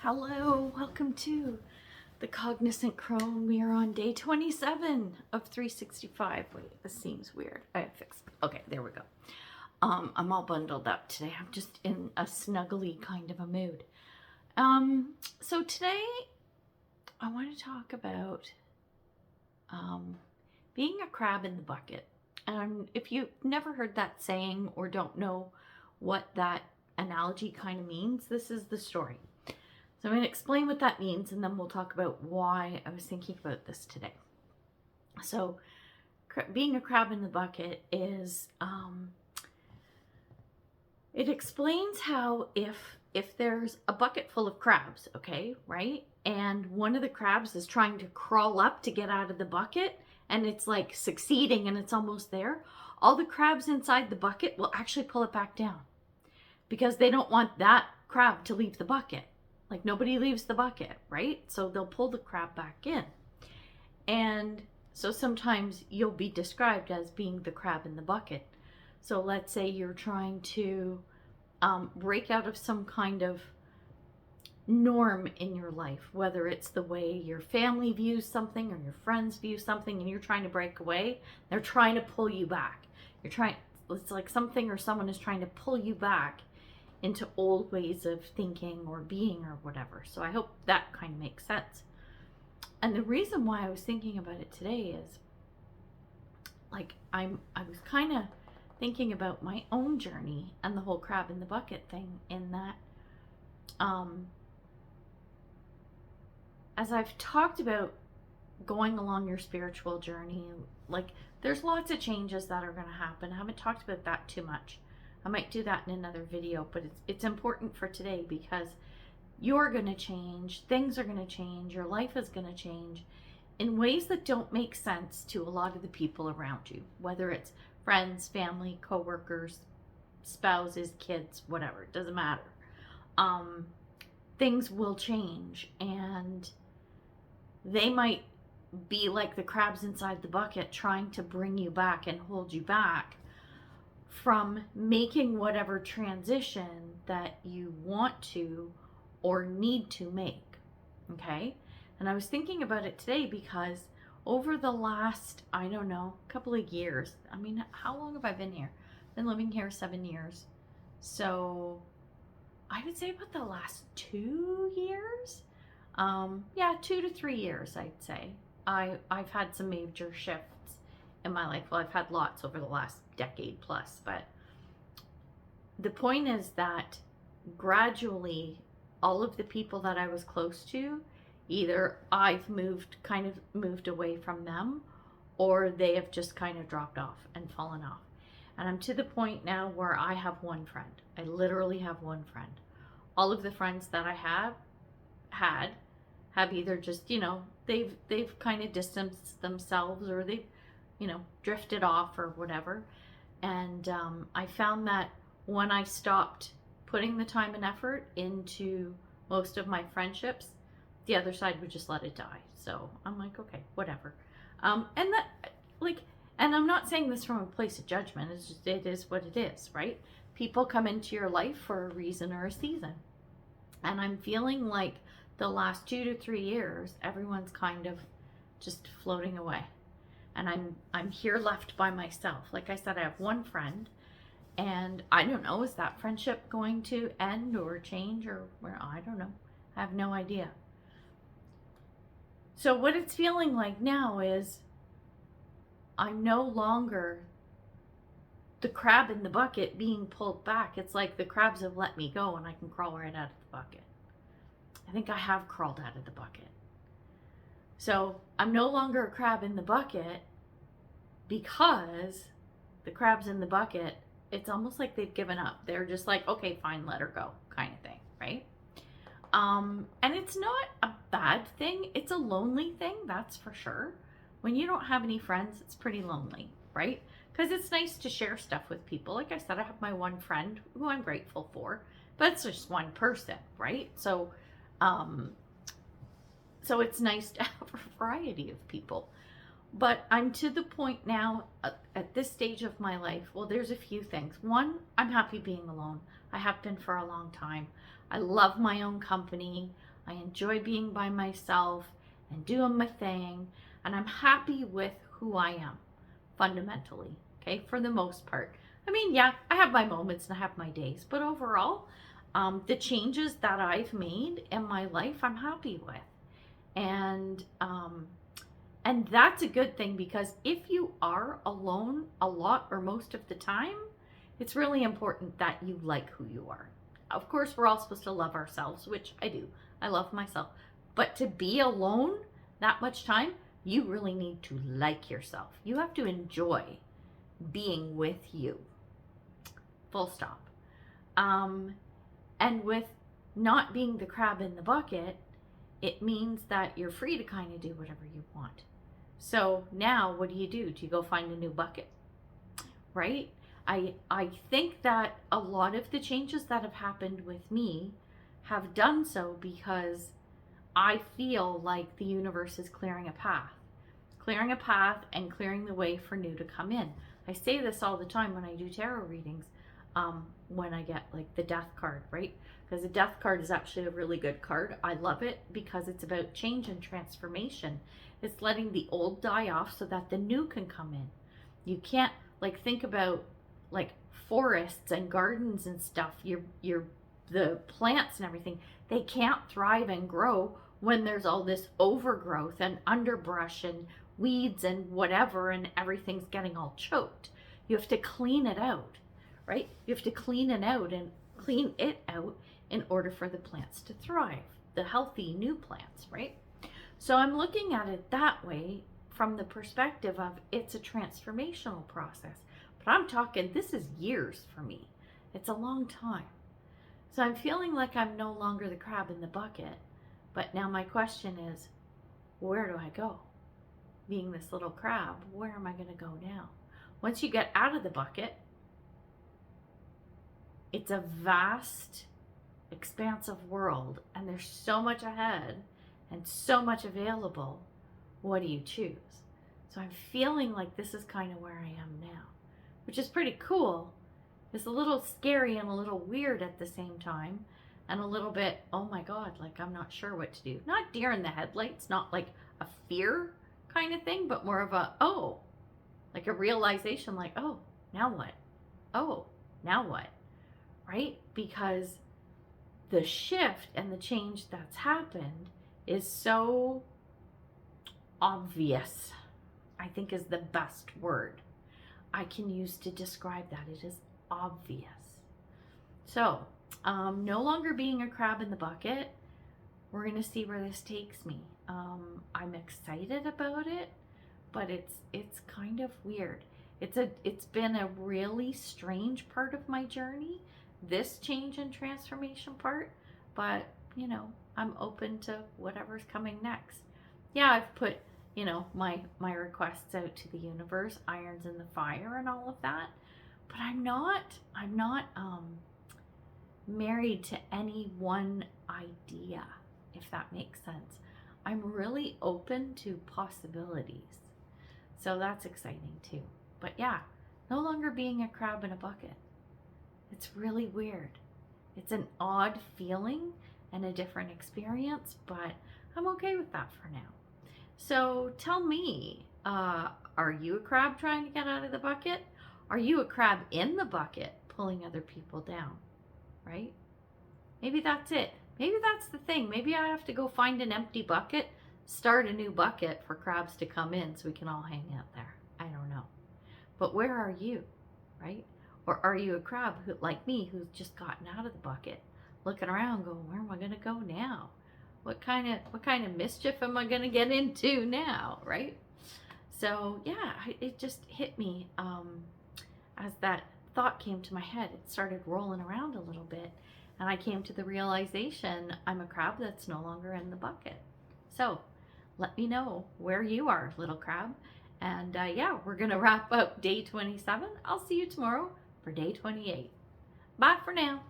Hello, welcome to the Cognizant Crone. We are on day 27 of 365. Wait, this seems weird. I fixed it. Okay, there we go. I'm all bundled up today. I'm just in a snuggly kind of a mood. So today I want to talk about being a crab in the bucket. And if you've never heard that saying or don't know what that analogy kind of means, this is the story. So I'm going to explain what that means, and then we'll talk about why I was thinking about this today. So being a crab in the bucket is, it explains how if there's a bucket full of crabs, okay, right? And one of the crabs is trying to crawl up to get out of the bucket, and it's like succeeding and it's almost there, all the crabs inside the bucket will actually pull it back down because they don't want that crab to leave the bucket. Like nobody leaves the bucket, right? So they'll pull the crab back in. And so sometimes you'll be described as being the crab in the bucket. So let's say you're trying to break out of some kind of norm in your life, whether it's the way your family views something or your friends view something, and you're trying to break away. They're trying to pull you back. It's like something or someone is trying to pull you back into old ways of thinking or being or whatever. So I hope that kind of makes sense. And the reason why I was thinking about it today is like I was kind of thinking about my own journey and the whole crab in the bucket thing, in that as I've talked about going along your spiritual journey, like there's lots of changes that are going to happen. I haven't talked about that too much. I might do that in another video, but it's important for today because you're going to change, things are going to change, your life is going to change in ways that don't make sense to a lot of the people around you, whether it's friends, family, co-workers, spouses, kids, whatever, it doesn't matter. Things will change, and they might be like the crabs inside the bucket trying to bring you back and hold you back from making whatever transition that you want to or need to make, okay? And I was thinking about it today because over the last, I don't know, couple of years, I mean, how long have I been here? I've been living here 7 years. So I would say about the last 2 years. 2 to 3 years, I'd say. I've had some major shifts in my life. Well, I've had lots over the last decade plus, but the point is that gradually all of the people that I was close to, either I've moved away from them, or they have just kind of dropped off and fallen off. And I'm to the point now where I have one friend. I literally have one friend. All of the friends that I have either just, they've kind of distanced themselves, or they've drifted off or whatever. And I found that when I stopped putting the time and effort into most of my friendships, the other side would just let it die. So I'm like, okay, whatever. And I'm not saying this from a place of judgment. It's just, it is what it is, right? People come into your life for a reason or a season. And I'm feeling like the last 2 to 3 years, everyone's kind of just floating away. And I'm here left by myself. Like I said, I have one friend, and I don't know, is that friendship going to end or change, or where? I don't know. I have no idea. So what it's feeling like now is I'm no longer the crab in the bucket being pulled back. It's like the crabs have let me go and I can crawl right out of the bucket. I think I have crawled out of the bucket. So I'm no longer a crab in the bucket because the crabs in the bucket, it's almost like they've given up. They're just like, okay, fine, let her go, kind of thing, right? And it's not a bad thing. It's a lonely thing, that's for sure. When you don't have any friends, it's pretty lonely, right? Because it's nice to share stuff with people. Like I said, I have my one friend who I'm grateful for, but it's just one person, right? So it's nice to have a variety of people. But I'm to the point now at this stage of my life, well, there's a few things. One, I'm happy being alone. I have been for a long time. I love my own company. I enjoy being by myself and doing my thing. And I'm happy with who I am fundamentally, okay, for the most part. I mean, yeah, I have my moments and I have my days, but overall, the changes that I've made in my life, I'm happy with. And that's a good thing, because if you are alone a lot or most of the time, it's really important that you like who you are. Of course, we're all supposed to love ourselves, which I do. I love myself. But to be alone that much time, you really need to like yourself. You have to enjoy being with you. Full stop. And with not being the crab in the bucket, it means that you're free to kind of do whatever you want. So now what do? Do you go find a new bucket? Right? I think that a lot of the changes that have happened with me have done so because I feel like the universe is clearing a path and clearing the way for new to come in. I say this all the time when I do tarot readings, when I get like the death card, right? Because the death card is actually a really good card. I love it because it's about change and transformation. It's letting the old die off so that the new can come in. You can't, like, think about like forests and gardens and stuff. The plants and everything, they can't thrive and grow when there's all this overgrowth and underbrush and weeds and whatever, and everything's getting all choked. You have to clean it out, right? You have to clean it out in order for the plants to thrive, the healthy new plants, right? So I'm looking at it that way, from the perspective of it's a transformational process. But I'm talking, this is years for me. It's a long time. So I'm feeling like I'm no longer the crab in the bucket. But now my question is, where do I go? Being this little crab, where am I going to go now? Once you get out of the bucket, it's a vast, expansive world, and there's so much ahead and so much available. What do you choose? So I'm feeling like this is kind of where I am now, which is pretty cool. It's a little scary and a little weird at the same time, and a little bit, oh my God, like I'm not sure what to do. Not deer in the headlights, not like a fear kind of thing, but more of a, oh, like a realization, like, oh, now what? Oh, now what? Right? Because the shift and the change that's happened is so obvious, I think is the best word I can use to describe that. It is obvious. So, no longer being a crab in the bucket, we're going to see where this takes me. I'm excited about it, but it's kind of weird. It's been a really strange part of my journey, this change and transformation part, but you know, I'm open to whatever's coming next. Yeah, I've put, you know, my requests out to the universe, irons in the fire and all of that, but I'm not married to any one idea, if that makes sense. I'm really open to possibilities. So that's exciting too. But yeah, no longer being a crab in a bucket. It's really weird. It's an odd feeling and a different experience, but I'm okay with that for now. So tell me, are you a crab trying to get out of the bucket? Are you a crab in the bucket pulling other people down? Right? Maybe that's it. Maybe that's the thing. Maybe I have to go find an empty bucket, start a new bucket for crabs to come in so we can all hang out there. I don't know. But where are you, right? Or are you a crab who, like me, who's just gotten out of the bucket, looking around going, where am I going to go now? What kind of mischief am I going to get into now, right? So yeah, it just hit me as that thought came to my head. It started rolling around a little bit, and I came to the realization I'm a crab that's no longer in the bucket. So let me know where you are, little crab. And yeah, we're going to wrap up day 27. I'll see you tomorrow for day 28. Bye for now.